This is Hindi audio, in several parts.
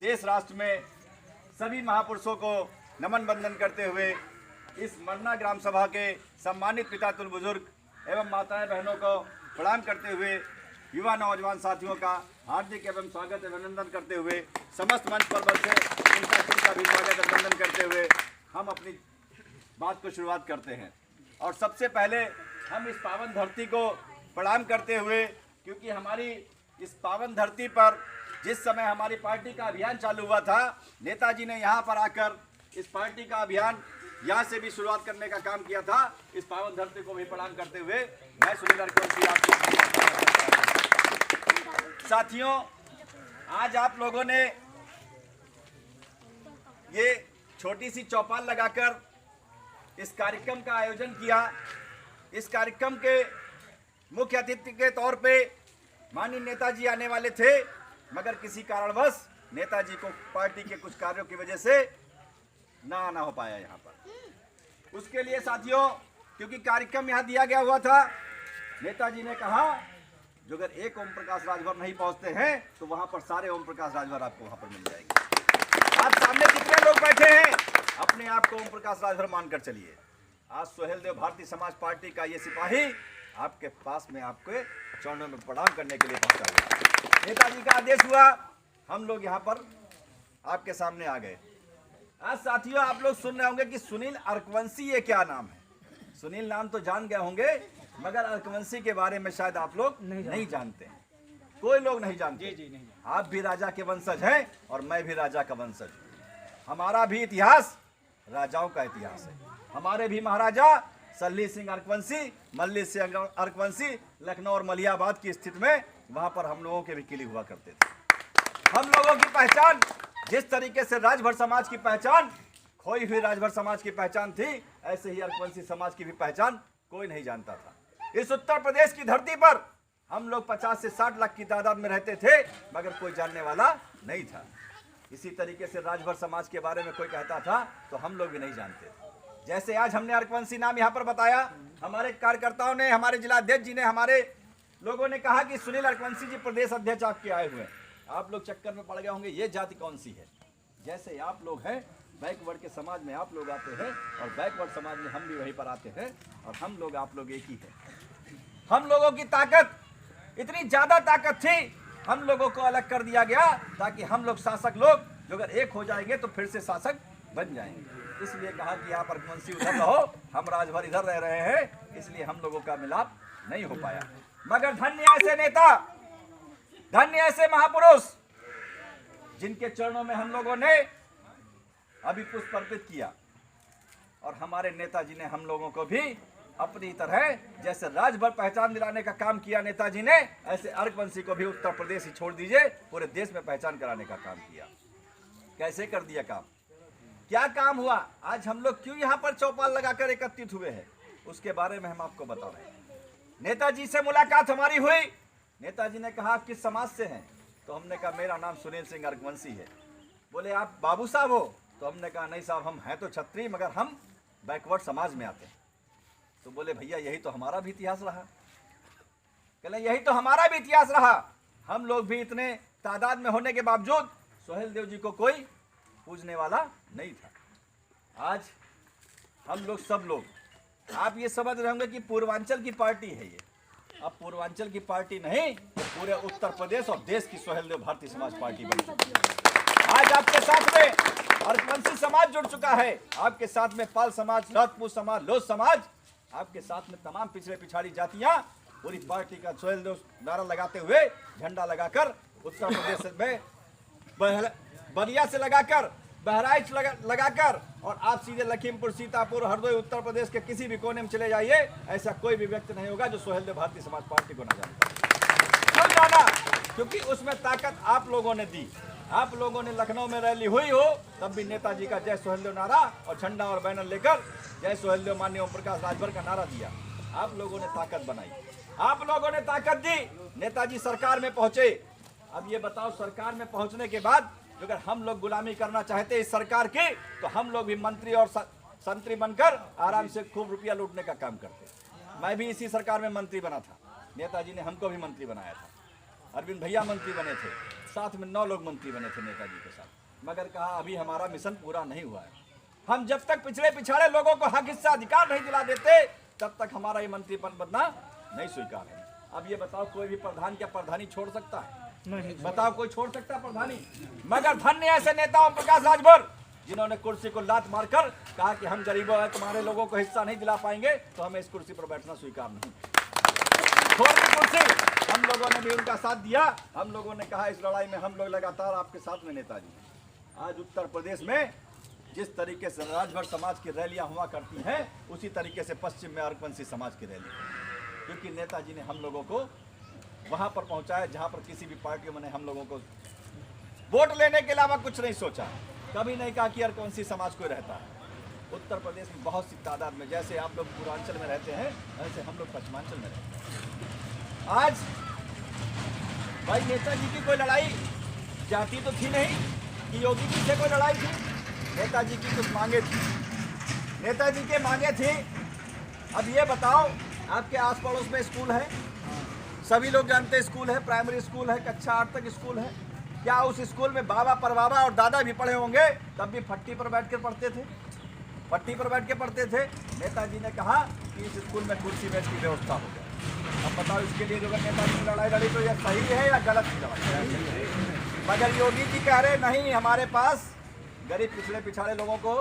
देश राष्ट्र में सभी महापुरुषों को नमन बंदन करते हुए इस मरना ग्राम सभा के सम्मानित पिता तुल्य बुजुर्ग एवं माताएं बहनों को प्रणाम करते हुए युवा नौजवान साथियों का हार्दिक एवं स्वागत एवं अभिनंदन करते हुए समस्त मंच पर बल से उनका भी स्वागत अभिनंदन करते हुए हम अपनी बात को शुरुआत करते हैं। और सबसे पहले हम इस पावन धरती को प्रणाम करते हुए, क्योंकि हमारी इस पावन धरती पर जिस समय हमारी पार्टी का अभियान चालू हुआ था, नेताजी ने यहाँ पर आकर इस पार्टी का अभियान यहाँ से भी शुरुआत करने का काम किया था। इस पावन धरती को भी प्रणाम करते हुए मैं सुनील अरकवंशी आपको साथियों, आज आप लोगों ने ये छोटी सी चौपाल लगाकर इस कार्यक्रम का आयोजन किया। इस कार्यक्रम के मुख्य अतिथि के तौर पे माननीय नेताजी आने वाले थे, मगर किसी कारणवश नेताजी को पार्टी के कुछ कार्यों की वजह से ना आना हो पाया यहाँ पर। उसके लिए साथियों, क्योंकि कार्यक्रम यहाँ दिया गया हुआ था, नेताजी ने कहा जो अगर एक ओम प्रकाश राजभर नहीं पहुंचते हैं तो वहां पर सारे ओम प्रकाश राजभर आपको वहां पर मिल जाएंगे। आप सामने कितने लोग बैठे हैं, अपने आप को ओम प्रकाश राजभर मानकर चलिए। आज सोहेलदेव भारतीय समाज पार्टी का ये सिपाही आपके पास में आपके चरणों में प्रणाम करने के लिए पहुंचा हुआ। नेताजी का आदेश हुआ, हम लोग यहाँ पर आपके सामने आ गए। आज साथियों, आप लोग सुन रहे होंगे कि सुनील अरकवंशी ये क्या नाम है। सुनील नाम तो जान गए होंगे, मगर अरकवंशी के बारे में शायद आप लोग नहीं जानते हैं। कोई लोग नहीं जानते। जी नहीं। आप भी राजा के वंशज हैं और मैं भी राजा का वंशज हूं। हमारा भी इतिहास राजाओं का इतिहास है। हमारे भी महाराजा सल्ली सिंह अरकवंशी, मल्ली सिंह अरकवंशी लखनऊ और मलियाबाद की स्थिति में वहां पर हम लोगों के भी किले हुआ करते थे। हम लोगों की पहचान जिस तरीके से राजभर समाज की पहचान, खोई हुई राजभर समाज की पहचान थी, ऐसे ही अरकवंशी समाज की भी पहचान कोई नहीं जानता था। इस उत्तर प्रदेश की धरती पर हम लोग 50 से 60 लाख की तादाद में रहते थे, मगर कोई जानने वाला नहीं था। इसी तरीके से राजभर समाज के बारे में कोई कहता था तो हम लोग भी नहीं जानते थे। जैसे आज हमने अरकवंशी नाम यहाँ पर बताया, हमारे कार्यकर्ताओं ने, हमारे जिलाध्यक्ष जी ने, हमारे लोगों ने कहा कि सुनील अरकवंशी जी प्रदेश अध्यक्ष आपके आए हुए हैं। आप लोग चक्कर में पड़ गए होंगे, ये जाति कौन सी है। जैसे आप लोग हैं, बैकवर्ड के समाज में आप लोग आते हैं और बैकवर्ड समाज में हम भी वहीं पर आते हैं, और हम लोग आप लोग एक ही हैं। हम लोगों की ताकत, इतनी ज्यादा ताकत थी, हम लोगों को अलग कर दिया गया ताकि हम लोग शासक लोग जो अगर एक हो जाएंगे तो फिर से शासक बन जाएंगे। इसलिए कहा कि आप अरकवंशी उधर रहो, हम राजभर इधर रह रहे हैं, इसलिए हम लोगों का मिलाप नहीं हो पाया। मगर धन्य ऐसे नेता, धन्य ऐसे महापुरुष जिनके चरणों में हम लोगों ने अभी पुष्प अर्पित किया। और हमारे नेताजी ने हम लोगों को भी अपनी तरह जैसे राजभर पहचान दिलाने का काम किया नेताजी ने, ऐसे अरकवंशी को भी उत्तर प्रदेश ही छोड़ दीजिए, पूरे देश में पहचान कराने का काम किया। कैसे कर दिया काम, क्या काम हुआ, आज हम लोग क्यों यहाँ पर चौपाल लगाकर एकत्रित हुए हैं, उसके बारे में हम आपको बता रहे हैं। नेताजी से मुलाकात हमारी हुई। नेताजी ने कहा आप किस समाज से हैं, तो हमने कहा मेरा नाम सुनील सिंह अरकवंशी है। बोले आप बाबू साहब हो, तो हमने कहा नहीं साहब, हम हैं तो छत्री, मगर हम बैकवर्ड समाज में आते हैं। तो बोले भैया यही तो हमारा भी इतिहास रहा। कहले यही तो हमारा भी इतिहास रहा। हम लोग भी इतने तादाद में होने के बावजूद सोहेलदेव जी को कोई पूजने वाला नहीं था। आज हम लोग सब लोग, आप ये समझ रहे होंगे कि पूर्वांचल की पार्टी है ये। अब पूर्वांचल की पार्टी नहीं, पूरे उत्तर प्रदेश और देश की सोहेलदेव भारतीय समाज पार्टी बन चुकी है। आज आपके साथ में अरकवंशी समाज जुड़ चुका है, आपके साथ में पाल समाज, राजपूत समाज, लोध समाज, आपके साथ में तमाम पिछड़े पिछाड़ी जातियां पूरी पार्टी का सोहेलदेव नारा लगाते हुए, झंडा लगाकर उत्तर प्रदेश में बलिया से लगाकर, बहराइच लगाकर, और आप सीधे लखीमपुर, सीतापुर, हरदोई, उत्तर प्रदेश के किसी भी कोने में चले जाइए, ऐसा कोई भी व्यक्ति नहीं होगा जो सोहेलदेव भारतीय समाज पार्टी को न जानता। क्यों जाना? क्योंकि उसमें ताकत आप लोगों ने दी। आप लोगों ने लखनऊ में रैली हुई हो, तब भी नेताजी का जय सोहेलदेव नारा और झंडा और बैनर लेकर जय सोहेलदेव माननीय ओम प्रकाश राजभर का नारा दिया। आप लोगों ने ताकत बनाई, आप लोगों ने ताकत दी। नेताजी सरकार में पहुंचे। अब ये बताओ, सरकार में पहुंचने के बाद अगर हम लोग गुलामी करना चाहते इस सरकार की, तो हम लोग भी मंत्री और संतरी बनकर आराम से खूब रुपया लूटने का काम करते। मैं भी इसी सरकार में मंत्री बना था, नेताजी ने हमको भी मंत्री बनाया था। अरविंद भैया मंत्री बने थे, साथ में 9 लोग मंत्री बने थे नेताजी के साथ, मगर कहा अभी हमारा मिशन पूरा नहीं हुआ है। हम जब तक पिछड़े पिछाड़े लोगों को हक हिस्सा अधिकार नहीं दिला देते तब तक हमारा ये मंत्री पद बनना नहीं स्वीकार है। अब ये बताओ कोई भी प्रधान क्या प्रधानी छोड़ सकता है? नहीं। बताओ कोई छोड़ सकता है प्रधानी? मगर धन्य ऐसे नेता ओम प्रकाश राजभर जिन्होंने कुर्सी को लात मारकर कहा कि हम गरीबों है, तुम्हारे लोगों को हिस्सा नहीं दिला पाएंगे तो हमें इस कुर्सी पर बैठना स्वीकार नहीं। छोड़ दी कुर्सी, हम लोगों ने भी उनका साथ दिया। हम लोगों ने कहा इस लड़ाई में हम लोग लगातार आपके साथ में नेताजी। आज उत्तर प्रदेश में जिस तरीके से राजभर समाज की रैलियां हुआ करती हैं उसी तरीके से पश्चिम में अर्कवंशी समाज की रैली, क्योंकि नेताजी ने हम लोगों को वहां पर पहुंचाया जहां पर किसी भी पार्टी ने हम लोगों को वोट लेने के अलावा कुछ नहीं सोचा। कभी नहीं कहा कि अर्कवंशी समाज कोई रहता है। उत्तर प्रदेश में बहुत सी तादाद में, जैसे आप लोग पूर्वांचल में रहते हैं वैसे हम लोग पश्चिमांचल में रहते हैं। आज भाई नेताजी की कोई लड़ाई जाति तो थी नहीं कि योगी जी से कोई लड़ाई थी। नेताजी की कुछ मांगे थी, नेताजी के मांगे थी। अब ये बताओ आपके आस पड़ोस में स्कूल है, सभी लोग जानते हैं स्कूल है, प्राइमरी स्कूल है, कक्षा 8 तक स्कूल है। क्या उस स्कूल में बाबा परबाबा और दादा भी पढ़े होंगे? तब भी फट्टी पर बैठ कर पढ़ते थे, पट्टी पर बैठ के पढ़ते थे। नेताजी ने कहा कि इस स्कूल में कुर्सी बेंच की व्यवस्था हो जाए। अब बताओ इसके लिए जो नेताजी ने लड़ाई लड़ी तो यह सही है या गलत लड़ाई? मगर योगी जी कह रहे नहीं, हमारे पास गरीब पिछड़े पिछाड़े लोगों को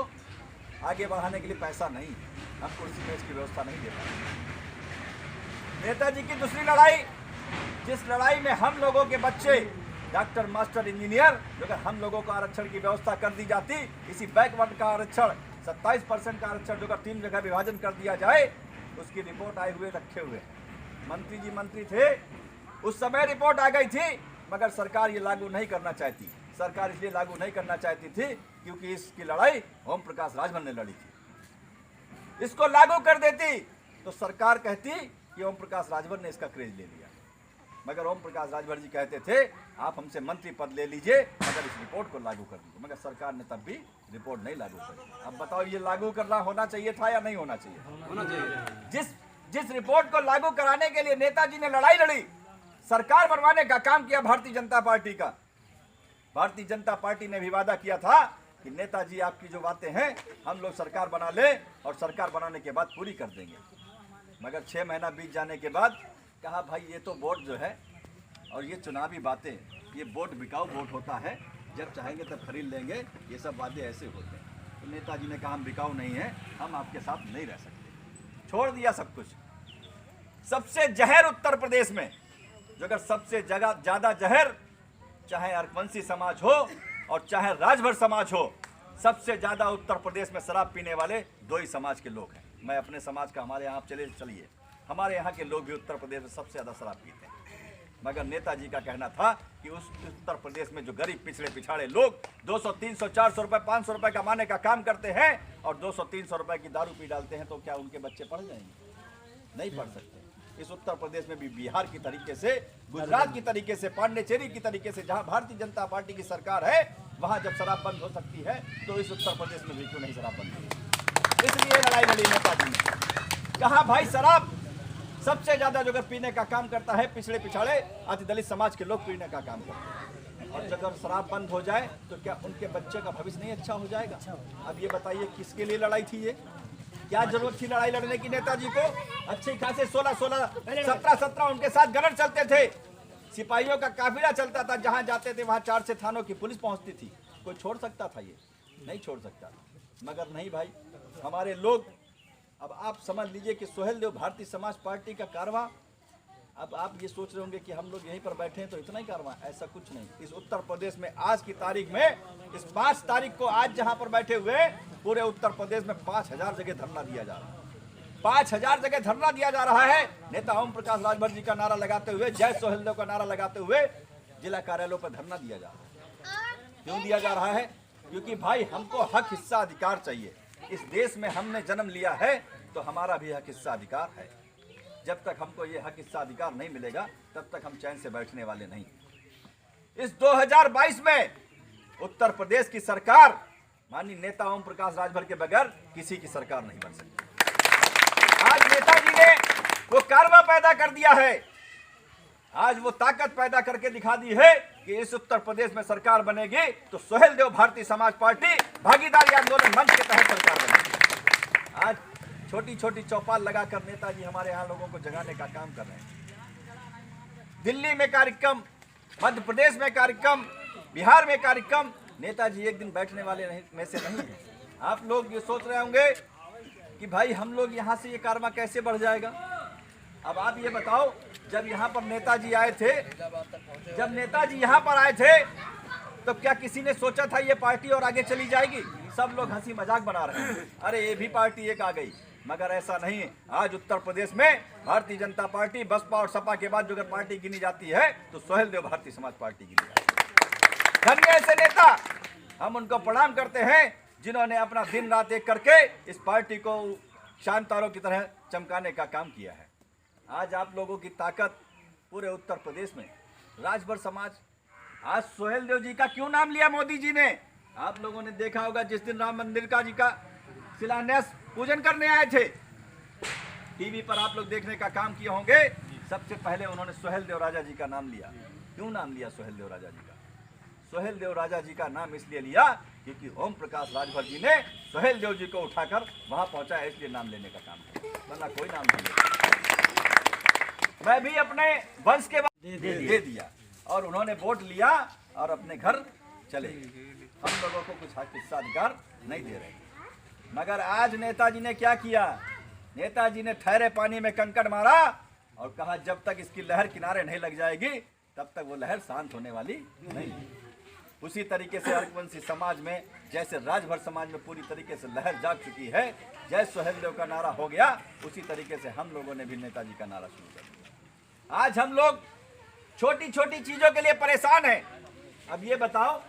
आगे बढ़ाने के लिए पैसा नहीं, हम कुर्सी बेंच की व्यवस्था नहीं दे पाएंगे। नेताजी की दूसरी लड़ाई, जिस लड़ाई में हम लोगों के बच्चे डॉक्टर, मास्टर, इंजीनियर, अगर हम लोगों को आरक्षण की व्यवस्था कर दी जाती, इसी बैकवर्ड का आरक्षण 27% का आरक्षण जो 3 जगह विभाजन कर दिया जाए, उसकी रिपोर्ट आए हुए रखे हुए। मंत्री जी मंत्री थे उस समय, रिपोर्ट आ गई थी, मगर सरकार ये लागू नहीं करना चाहती। सरकार इसलिए लागू नहीं करना चाहती थी क्योंकि इसकी लड़ाई ओम प्रकाश राजभर ने लड़ी थी। इसको लागू कर देती तो सरकार कहती कि ओम प्रकाश राजभर ने इसका क्रेज ले लिया। मगर ओम प्रकाश राजभर जी कहते थे आप हमसे मंत्री पद ले लीजिए मगर इस रिपोर्ट को लागू कर दीजिए, मगर सरकार ने तब भी रिपोर्ट नहीं लागू करी। अब बताओ ये लागू करना होना चाहिए था या नहीं होना चाहिए? होना चाहिए। जिस रिपोर्ट को लागू कराने के लिए नेताजी ने लड़ाई लड़ी, सरकार बनवाने का काम किया भारतीय जनता पार्टी का। भारतीय जनता पार्टी ने भी वादा किया था कि नेताजी आपकी जो बातें हैं हम लोग सरकार बना ले और सरकार बनाने के बाद पूरी कर देंगे। मगर 6 महीना बीत जाने के बाद कहा भाई ये तो वोट जो है और ये चुनावी बातें, ये वोट बिकाऊ वोट होता है, जब चाहेंगे तब खरीद लेंगे, ये सब वादे ऐसे होते हैं। तो नेताजी ने कहा हम बिकाऊ नहीं है, हम आपके साथ नहीं रह सकते, छोड़ दिया सब कुछ। सबसे जहर उत्तर प्रदेश में, जो अगर सबसे ज़्यादा जहर चाहे अर्कवंशी समाज हो और चाहे राजभर समाज हो, सबसे ज़्यादा उत्तर प्रदेश में शराब पीने वाले 2 ही समाज के लोग हैं। मैं अपने समाज का, हमारे यहाँ चलिए हमारे यहाँ के लोग भी उत्तर प्रदेश में सबसे ज़्यादा शराब पीते हैं। मगर नेताजी का कहना था कि उस उत्तर प्रदेश में जो गरीब पिछड़े पिछाड़े लोग 200, 300, 400 रुपये, 500 रुपये कमाने का काम करते हैं और 200, 300 रुपये की दारू पी डालते हैं, तो क्या उनके बच्चे पढ़ जाएंगे? नहीं पढ़ सकते। इस उत्तर प्रदेश में भी बिहार की तरीके से, गुजरात की तरीके से, पांडिचेरी की तरीके से, जहां भारतीय जनता पार्टी की सरकार है, वहां जब शराब बंद हो सकती है तो इस उत्तर प्रदेश में भी क्यों नहीं शराब बंद होगी? इसलिए लड़ाई लड़ी नेताजी ने। कहा भाई शराब सबसे ज्यादा जो अगर पीने का काम करता है पिछड़े पिछाड़े अति दलित समाज के लोग पीने का काम करते हैं, और अगर शराब बंद हो जाए तो क्या उनके बच्चे का भविष्य नहीं अच्छा हो जाएगा? अब ये बताइए किसके लिए लड़ाई थी? ये क्या जरूरत थी लड़ाई लड़ने की नेताजी को? अच्छे खासे 16, 17 उनके साथ गनर चलते थे, सिपाहियों का काफिला चलता था, जहां जाते थे वहां 4 से थानों की पुलिस पहुंचती थी। कोई छोड़ सकता था? ये नहीं छोड़ सकता। मगर नहीं भाई, हमारे लोग, अब आप समझ लीजिए कि सोहेल देव भारतीय समाज पार्टी का कारवां, अब आप ये सोच रहे होंगे कि हम लोग यहीं पर बैठे हैं तो इतना ही कारवां, ऐसा कुछ नहीं। इस उत्तर प्रदेश में आज की तारीख में, इस 5 तारीख को आज जहां पर बैठे हुए पूरे उत्तर प्रदेश में 5000 जगह धरना दिया जा रहा है। 5000 जगह धरना दिया जा रहा है। नेता ओम प्रकाश राजभर जी का नारा लगाते हुए, जय सोहेल देव का नारा लगाते हुए जिला कार्यालयों पर धरना दिया जा रहा है। क्यों दिया जा रहा है? क्योंकि भाई हमको हक हिस्सा अधिकार चाहिए। इस देश में हमने जन्म लिया है तो हमारा भी हक हिस्सा अधिकार है। जब तक हमको ये हक हिस्सा अधिकार नहीं मिलेगा तब तक हम चैन से बैठने वाले नहीं। इस 2022 में उत्तर प्रदेश की सरकार माननीय नेता ओम प्रकाश राजभर के बगैर किसी की सरकार नहीं बन सकती। आज नेताजी ने वो कारवां पैदा कर दिया है। आज वो ताकत पैदा करके दिखा दी है कि इस उत्तर प्रदेश में सरकार बनेगी तो सुहेलदेव भारतीय समाज पार्टी भागीदारी आंदोलन मंच के तहत सरकार बनेगी। आज छोटी छोटी चौपाल लगाकर नेताजी हमारे यहाँ लोगों को जगाने का काम कर रहे हैं। दिल्ली में कार्यक्रम, मध्य प्रदेश में कार्यक्रम, बिहार में कार्यक्रम, नेताजी एक दिन बैठने वाले में से नहीं है। आप लोग ये सोच रहे होंगे कि भाई हम लोग यहाँ से ये कारवा कैसे बढ़ जाएगा। अब आप ये बताओ, जब यहाँ पर नेताजी आए थे, जब नेताजी यहाँ पर आए थे तो क्या किसी ने सोचा था ये पार्टी और आगे चली जाएगी? सब लोग हंसी मजाक बना रहे हैं, अरे ये भी पार्टी एक आ गई, मगर ऐसा नहीं है। आज उत्तर प्रदेश में भारतीय जनता पार्टी, बसपा और सपा के बाद जो अगर पार्टी गिनी जाती है तो सुहेलदेव भारतीय समाज पार्टी गिनी जाती है। धन्य ऐसे नेता, हम उनको प्रणाम करते हैं जिन्होंने अपना दिन रात एक करके इस पार्टी को शान तारों की तरह चमकाने का काम किया है। आज आप लोगों की ताकत पूरे उत्तर प्रदेश में, राजभर समाज। आज सुहेलदेव जी का क्यों नाम लिया मोदी जी ने? आप लोगों ने देखा होगा जिस दिन राम मंदिर का शिलान्यास पूजन करने आए थे, टीवी पर आप लोग देखने का काम किए होंगे, सबसे पहले उन्होंने सुहेलदेव राजा जी का नाम लिया। क्यों नाम लिया सुहेलदेव राजा जी का? सुहेलदेव राजा जी का नाम इसलिए लिया क्योंकि ओम प्रकाश राजभर जी ने सुहेलदेव जी को उठाकर वहां पहुंचाया, इसलिए नाम लेने का काम किया, वरना कोई नाम नहीं लिया। मैं भी अपने वंश के बाद दे दिया और उन्होंने वोट लिया और अपने घर चले। हम लोगों को कुछ हिस्सा अधिकार नहीं दे रहे। मगर आज नेताजी ने क्या किया? नेताजी ने ठहरे पानी में कंकड़ मारा और कहा जब तक इसकी लहर किनारे नहीं लग जाएगी तब तक वो लहर शांत होने वाली नहीं। उसी तरीके से हरवंशी समाज में, जैसे राजभर समाज में पूरी तरीके से लहर जाग चुकी है, जय सुहेलदेव का नारा हो गया, उसी तरीके से हम लोगों ने भी नेताजी का नारा शुरू कर दिया। आज हम लोग छोटी छोटी चीजों के लिए परेशान हैं। अब ये बताओ,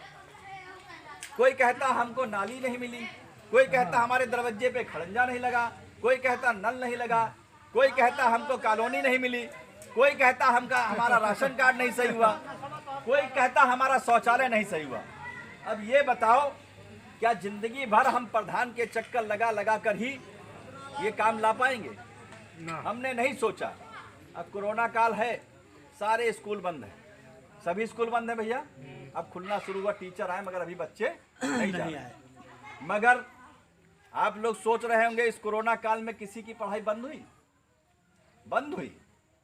कोई कहता हमको नाली नहीं मिली, कोई कहता हमारे दरवाजे पे खड़ंजा नहीं लगा, कोई कहता नल नहीं लगा, कोई कहता हमको कॉलोनी नहीं मिली, कोई कहता हमारा राशन कार्ड नहीं सही हुआ, कोई कहता हमारा शौचालय नहीं सही हुआ। अब ये बताओ, क्या जिंदगी भर हम प्रधान के चक्कर लगा लगा कर ही ये काम ला पाएंगे? हमने नहीं सोचा। अब कोरोना काल है, सारे स्कूल बंद हैं, सभी स्कूल बंद हैं भैया। अब खुलना शुरू हुआ, टीचर आए मगर अभी बच्चे नहीं आए। मगर आप लोग सोच रहे होंगे इस कोरोना काल में किसी की पढ़ाई बंद हुई? बंद हुई।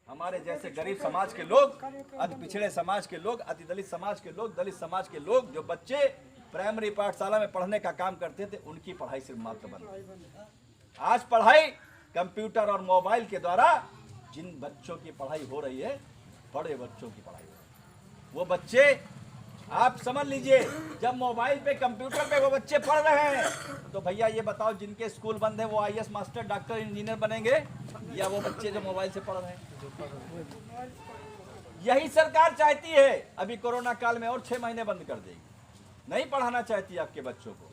हमारे जैसे गरीब समाज के लोग, अति पिछड़े समाज के लोग, अति दलित समाज के लोग, दलित समाज के लोग, जो बच्चे प्राइमरी पाठशाला में पढ़ने का काम करते थे, उनकी पढ़ाई सिर्फ मात्र बंद। आज पढ़ाई कंप्यूटर और मोबाइल के द्वारा जिन बच्चों की पढ़ाई हो रही है, बड़े बच्चों की पढ़ाई हो रही है। वो बच्चे आप समझ लीजिए, जब मोबाइल पे कंप्यूटर पे वो बच्चे पढ़ रहे हैं तो भैया ये बताओ, जिनके स्कूल बंद है वो आईएएस मास्टर, डॉक्टर, इंजीनियर बनेंगे या वो बच्चे जो मोबाइल से पढ़ रहे हैं? यही सरकार चाहती है। अभी कोरोना काल में और 6 महीने बंद कर देगी, नहीं पढ़ाना चाहती आपके बच्चों को।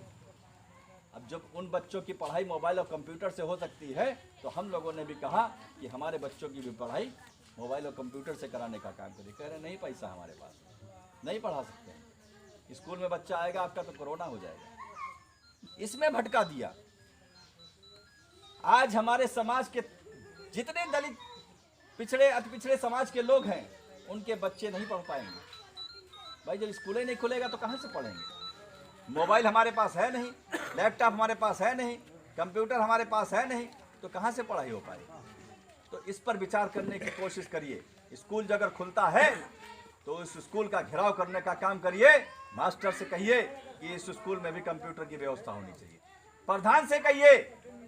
अब जब उन बच्चों की पढ़ाई मोबाइल और कंप्यूटर से हो सकती है तो हम लोगों ने भी कहा कि हमारे बच्चों की भी पढ़ाई मोबाइल और कंप्यूटर से कराने का काम करें। कह रहे नहीं, पैसा हमारे पास नहीं पढ़ा सकते हैं, स्कूल में बच्चा आएगा आपका तो कोरोना हो जाएगा। इसमें भटका दिया। आज हमारे समाज के जितने दलित, पिछड़े, अति पिछड़े समाज के लोग हैं, उनके बच्चे नहीं पढ़ पाएंगे। भाई जब स्कूल ही नहीं खुलेगा तो कहाँ से पढ़ेंगे? मोबाइल हमारे पास है नहीं, लैपटॉप हमारे पास है नहीं, कंप्यूटर हमारे पास है नहीं, तो कहाँ से पढ़ाई हो पाएगी? तो इस पर विचार करने की कोशिश करिए। स्कूल अगर खुलता है तो उस स्कूल का घेराव करने का काम करिए। मास्टर से कहिए कि इस स्कूल में भी कंप्यूटर की व्यवस्था होनी चाहिए। प्रधान से कहिए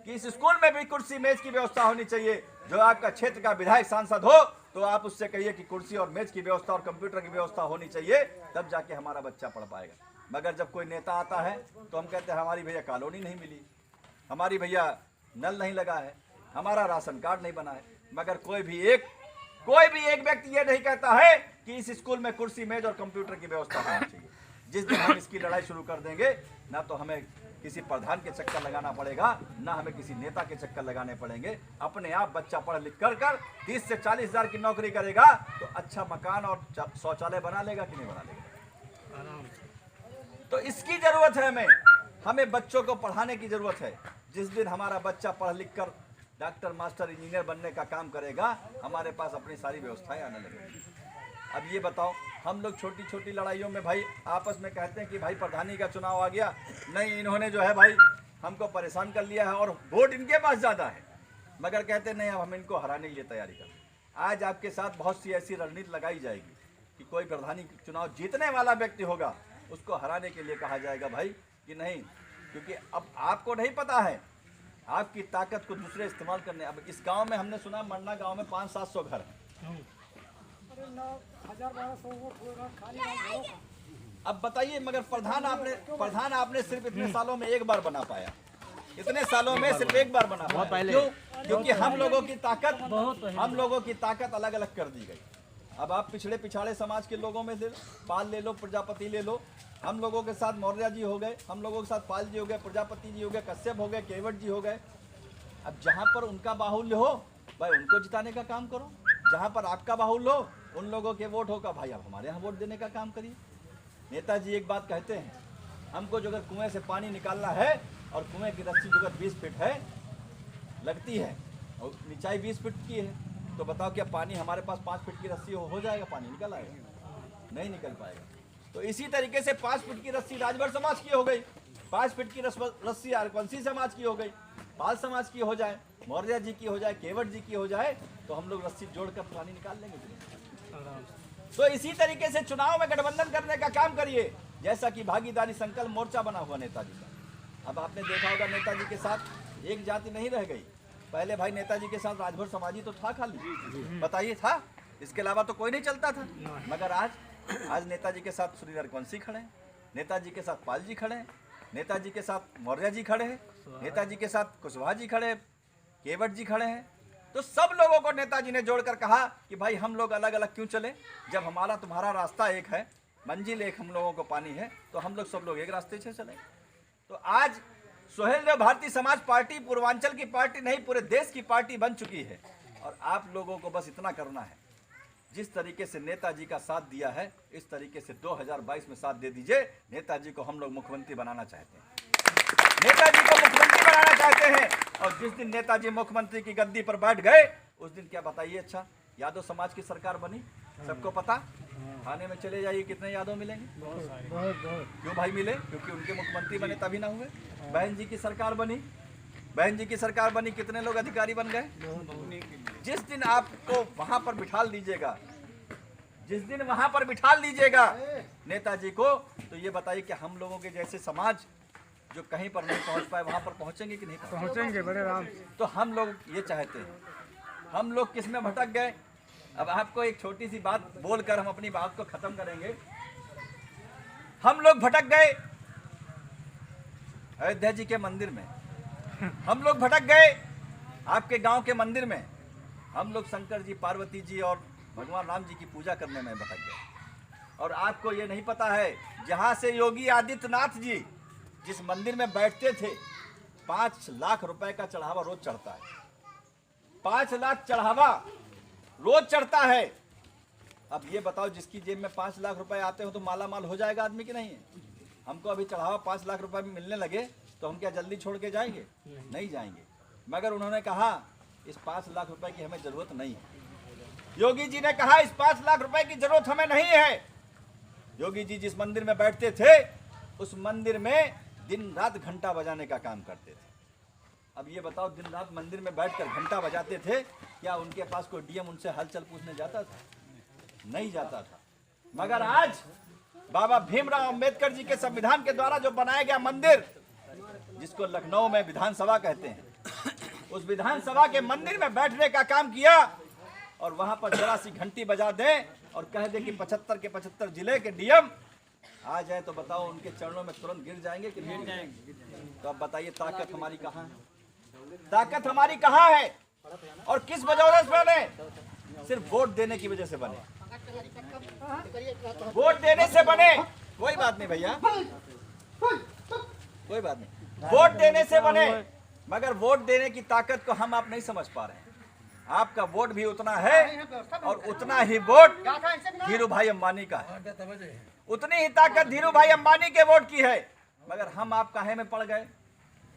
कि इस स्कूल में भी कुर्सी मेज की व्यवस्था होनी चाहिए। जो आपका क्षेत्र का विधायक सांसद हो तो आप उससे कहिए कि कुर्सी और मेज की व्यवस्था और कंप्यूटर की व्यवस्था होनी चाहिए, तब जाके हमारा बच्चा पढ़ पाएगा। मगर जब कोई नेता आता है तो हम कहते हैं हमारी भैया कॉलोनी नहीं मिली, हमारी भैया नल नहीं लगा है, हमारा राशन कार्ड नहीं बना है। मगर कोई भी एक व्यक्ति ये नहीं कहता है कि इस स्कूल में कुर्सी मेज और कंप्यूटर की व्यवस्था होनी चाहिए। जिस दिन हम इसकी लड़ाई शुरू कर देंगे, ना तो हमें किसी प्रधान के चक्कर लगाना पड़ेगा, ना हमें किसी नेता के चक्कर लगाने पड़ेंगे। अपने आप बच्चा पढ़ लिख कर 30 से 40 हजार की नौकरी करेगा तो अच्छा मकान और शौचालय बना लेगा कि नहीं बना लेगा? तो इसकी जरूरत है हमें बच्चों को पढ़ाने की जरूरत है। जिस दिन हमारा बच्चा पढ़ लिख कर डॉक्टर, मास्टर, इंजीनियर बनने का काम करेगा, हमारे पास अपनी सारी व्यवस्थाएं आने लगेंगी। अब ये बताओ, हम लोग छोटी छोटी लड़ाइयों में भाई आपस में कहते हैं कि भाई प्रधानी का चुनाव आ गया, नहीं इन्होंने जो है भाई हमको परेशान कर लिया है और वोट इनके पास ज़्यादा है, मगर कहते नहीं अब हम इनको हराने के लिए तैयारी कर। आज आपके साथ बहुत सी ऐसी रणनीति लगाई जाएगी कि कोई प्रधानी चुनाव जीतने वाला व्यक्ति होगा उसको हराने के लिए कहा जाएगा भाई कि नहीं, क्योंकि अब आपको नहीं पता है आपकी ताकत को दूसरे इस्तेमाल करने। अब इस गांव में हमने सुना मरना गांव में 500-700 घर हैं। अब बताइए, मगर प्रधान आपने सिर्फ इतने सालों में एक बार बना पाया, इतने सालों में सिर्फ एक बार बना पाया। क्यों? क्योंकि हम लोगों की ताकत अलग अलग कर दी गई। अब आप पिछड़े समाज के लोगों में से पाल ले लो, प्रजापति ले लो, हम लोगों के साथ मौर्य जी हो गए, हम लोगों के साथ पाल जी हो गए, प्रजापति जी हो गए, कश्यप हो गए, केवट जी हो गए। अब जहाँ पर उनका बाहुल्य हो भाई उनको जिताने का काम करो, जहाँ पर आपका बाहुल्य हो उन लोगों के वोट होगा भाई आप हमारे यहाँ वोट देने का काम करिए। नेताजी एक बात कहते हैं, हमको जो अगर कुएं से पानी निकालना है और कुएं की रस्सी जो अगर 20 फीट है लगती है और निचाई 20 फीट की है, तो बताओ क्या पानी हमारे पास 5 फीट की रस्सी हो जाएगा, पानी निकल आएगा? नहीं निकल पाएगा। तो इसी तरीके से 5 फीट की रस्सी राजभर समाज की हो गई, 5 फीट की रस्सी आरकवंशी समाज की हो गई, पाल समाज की हो जाए, मौर्य जी की हो जाए, केवट जी की हो जाए, तो हम लोग रस्सी जोड़कर पानी निकाल लेंगे। तो इसी तरीके से चुनाव में गठबंधन करने का काम करिए, जैसा कि भागीदारी संकल्प मोर्चा बना हुआ नेताजी का। अब आपने देखा होगा नेताजी के साथ एक जाति नहीं रह गई। पहले भाई नेताजी के साथ राजभर समाजी तो था खाली, बताइए था, इसके अलावा तो कोई नहीं चलता था। मगर आज नेताजी के साथ श्री आरकवंशी खड़े हैं, नेताजी के साथ पाल जी खड़े हैं, नेताजी के साथ मौर्य जी खड़े हैं, नेताजी के साथ कुशवाहा जी खड़े हैं, केवट जी खड़े हैं। तो सब लोगों को नेताजी ने जोड़कर कहा कि भाई हम लोग अलग अलग क्यों चले, जब हमारा तुम्हारा रास्ता एक है, मंजिल एक हम लोगों को पानी है, तो हम लोग सब लोग एक रास्ते से चले। तो आज सोहेल देव भारतीय समाज पार्टी पूर्वांचल की पार्टी नहीं पूरे देश की पार्टी बन चुकी है। और आप लोगों को बस इतना करना है, जिस तरीके से नेताजी का साथ दिया है इस तरीके से 2022 में साथ दे दीजिए। नेताजी को हम लोग मुख्यमंत्री बनाना चाहते हैं, नेताजी को मुख्यमंत्री बनाना चाहते हैं। और जिस दिन नेताजी मुख्यमंत्री की गद्दी पर बैठ गए उस दिन क्या बताइए, अच्छा यादव समाज की सरकार बनी, सबको पता, थाने में चले जाइए कितने यादव मिलेंगे, क्यों भाई मिले, क्योंकि उनके मुख्यमंत्री बने तभी ना हुए। बहन जी की सरकार बनी, कितने लोग अधिकारी बन गए। जिस दिन आपको वहां पर बिठाल दीजिएगा, नेताजी को, तो ये बताइए कि हम लोगों के जैसे समाज जो कहीं पर नहीं पहुंच पाए वहां पर पहुंचेंगे कि नहीं पहुंचेंगे? बड़े राम। तो हम लोग ये चाहते हैं, हम लोग किस में भटक गए। अब आपको एक छोटी सी बात बोलकर हम अपनी बात को खत्म करेंगे। हम लोग भटक गए अयोध्या जी के मंदिर में, हम लोग भटक गए आपके गांव के मंदिर में, हम लोग शंकर जी, पार्वती जी और भगवान राम जी की पूजा करने में भटक गए। और आपको ये नहीं पता है, जहां से योगी आदित्यनाथ जी जिस मंदिर में बैठते थे 5 लाख रुपए का चढ़ावा रोज चढ़ता है, 5 लाख चढ़ावा रोज चढ़ता है। अब ये बताओ, जिसकी जेब में 5 लाख रुपए आते हो तो माला माल हो जाएगा आदमी कि नहीं? हमको अभी चढ़ावा 5 लाख रुपए में मिलने लगे तो हम क्या जल्दी छोड़ के जाएंगे? नहीं जाएंगे। मगर उन्होंने कहा इस 5 लाख रुपए की हमें जरूरत नहीं है। योगी जी ने कहा इस 5 लाख रुपए की जरूरत हमें नहीं है। योगी जी जिस मंदिर में बैठते थे उस मंदिर में दिन रात घंटा बजाने का काम करते थे। अब ये बताओ, दिन रात मंदिर में बैठकर घंटा बजाते थे, क्या उनके पास कोई डीएम उनसे हालचाल पूछने जाता था? नहीं जाता था। मगर आज बाबा भीमराव अंबेडकर जी के संविधान के द्वारा जो बनाया गया मंदिर, जिसको लखनऊ में विधानसभा कहते हैं, उस विधानसभा के मंदिर में बैठने का काम किया। और वहां पर जरा सी घंटी बजा दें और कह दे कि 75 के 75 जिले के डीएम आ जाए, तो बताओ उनके चरणों में तुरंत गिर जाएंगे कि नहीं जाएंगे? तो अब बताइए ताकत हमारी कहाँ है? ताकत हमारी कहाँ है? और किस वजह से बने? सिर्फ वोट देने की वजह से बने, वोट देने से बने। कोई बात नहीं भैया, कोई बात नहीं, वोट देने से बने। मगर वोट देने की ताकत को हम आप नहीं समझ पा रहे हैं। आपका वोट भी उतना है और उतना ही वोट धीरू भाई अंबानी का है, उतनी ही ताकत धीरू भाई अंबानी के वोट की है। मगर हम आप काहे में पड़ गए?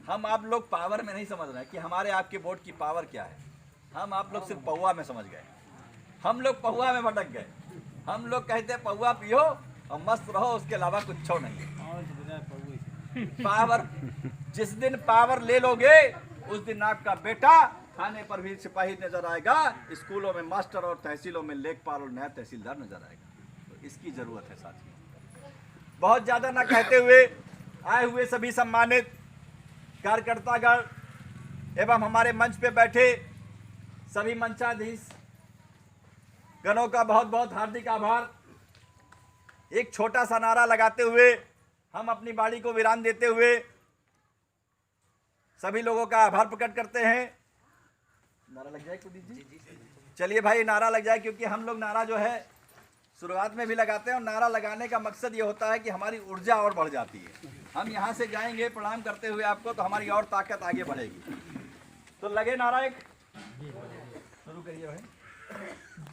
हम आप लोग पावर में नहीं समझ रहे कि हमारे आपके वोट की पावर क्या है। हम आप लोग सिर्फ पहुआ में समझ गए, हम लोग पहुआ में भटक गए। हम लोग कहते पौवा पियो और मस्त रहो, उसके अलावा कुछ नहीं। पावर, जिस दिन पावर ले लोगे उस दिन आपका बेटा थाने पर भी सिपाही नजर आएगा, स्कूलों में मास्टर और तहसीलों में लेखपाल और नया तहसीलदार नजर आएगा। तो इसकी जरूरत है साथियों। बहुत ज्यादा ना कहते हुए आए हुए सभी सम्मानित कार्यकर्तागण एवं हमारे मंच पे बैठे सभी मंचाधीश गणों का बहुत बहुत हार्दिक आभार। एक छोटा सा नारा लगाते हुए हम अपनी बाड़ी को विराम देते हुए सभी लोगों का आभार प्रकट करते हैं। नारा लग जाए कुलदीप जी? चलिए भाई नारा लग जाए, क्योंकि हम लोग नारा जो है शुरुआत में भी लगाते हैं और नारा लगाने का मकसद ये होता है कि हमारी ऊर्जा और बढ़ जाती है। हम यहाँ से जाएंगे प्रणाम करते हुए आपको, तो हमारी और ताकत आगे बढ़ेगी। तो लगे नारा, एक शुरू करिए भाई।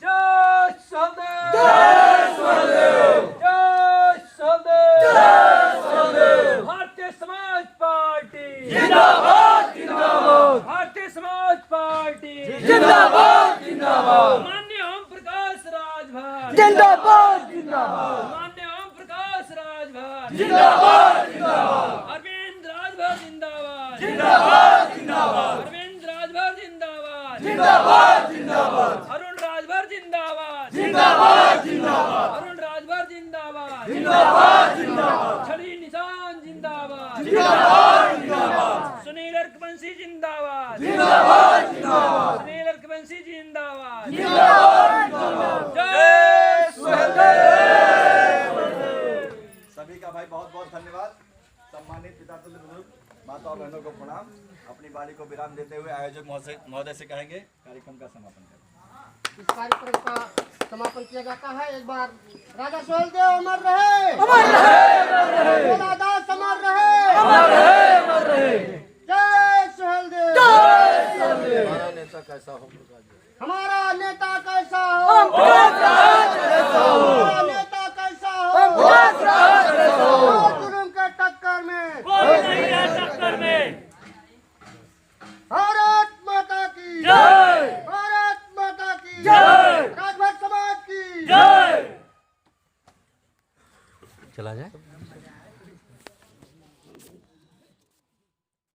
जय सहदेव, जय सहदेव, जय सहदेव, जय सहदेव। भारतीय समाज पार्टी जिंदाबाद, जिंदाबाद। भारतीय समाज पार्टी जिंदाबाद, जिंदाबाद। माननीय ओम प्रकाश राजभर जिंदाबाद, जिंदाबाद। माननीय ओम प्रकाश राजभर जिंदाबाद, जिंदाबाद। अरविंद राजभर जिंदाबाद, जिंदाबाद, जिंदाबाद। अरविंद राजभर जिंदाबाद, जिंदाबाद, जिंदाबाद। अरुण राजभर जिंदाबाद, जिंदाबाद, जिंदाबाद। अरुण राजभर जिंदाबाद, जिंदाबाद, जिंदाबाद। छड़ी निशान जिंदाबाद, जिंदाबाद, जिंदाबाद। सुनील अर्कबंसी जिंदाबाद, जिंदाबाद, जिंदाबाद। सुनील अर्कबंसी जिंदाबाद, जिंदाबाद, जिंदाबाद। जय सहदेव। सभी का भाई बहुत बहुत धन्यवाद। सम्मानित पिता बुजुर्ग, माता और बहनों को प्रणाम। अपनी बाड़ी को विराम देते हुए आयोजक महोदय से कहेंगे कार्यक्रम का समापन करें। इस कार्यक्रम का समापन किया जाता है। एक बार राजा सोहेलदेव अमर रहे, अमर रहे, अमर रहे। दास अमर रहे, अमर रहे, अमर रहे। जय सोहेलदेव, जय सोहेलदेव। हमारा नेता कैसा हो? हमारा नेता कैसा हो? हमारा नेता कैसा हो? जुर्म के टक्कर में कोई नहीं है, टक्कर में। भारत माता की जय, भारत माता की जय, राजभर समाज की जय। चला जाए।